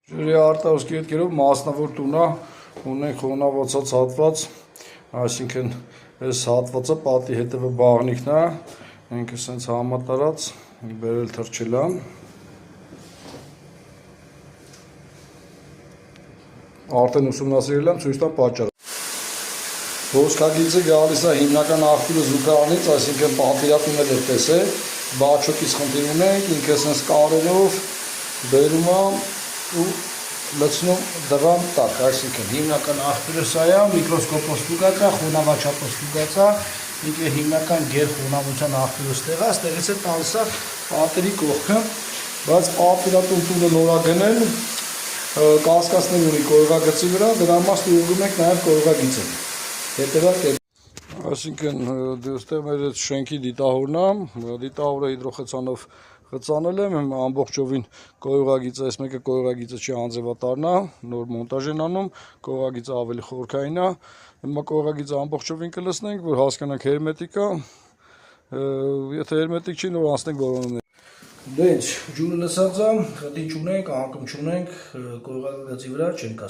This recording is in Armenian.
Ջրի արտահոսքի հետքերով մասնավոր տունը ունենք խոնավացած հատված, այսինքն այս հատվածը պատի հետևը բաղնիքն է, ինքը սենց համատարած, բերել թրջել եմ, արդեն ուսումնասիրել եմ, ցույց տամ պատճառը։ Հոսքագիծը գալիս է հիմնական աղբյուրը զուգարանից, այսինքն պատվիրատուն էլ է տեսել, բաչոկից խնդիր ունենք, ինքը սենց կարերով բերում եմ ու լցնում դրան տակ, այսինքն հիմնական աղբյուրը սա է, միկրոսկոպով ստուգած է, խոնավաչափով ստուգած է, ինքը հիմնական գերխոնավության աղբյուրը ստեղից է տալիս է պատերի կողքը, բայց պատվիրատուն տունը նորագնել, կասկածներ ունի կոյուղագծի վրա, դրա մաս ուղղում ենք նաև կոյուղագիծը, հետևակ է։ Այսինքն դստեղ մեր այդ շենքի դիտահորն է, դիտահորը հիդրոխցանով խցանել եմ, ամբողջովին կոյուղագիծը, այս մեկը կոյուղագիծը չի անձևատարն է, նոր մոնտաժ են անում, կոյուղագիծը ավելի խորքային է, հիմա կոյուղագիծը ամբողջովին կլցնենք, որ հասկանանք հերմետիկ է, եթե հերմետիկ չի, նոր անցնենք որոնումներ։ Դե ինչ, ջուրը լսած է, խտի չունենք, անկում չունենք, կոյուղագծի վրա չենք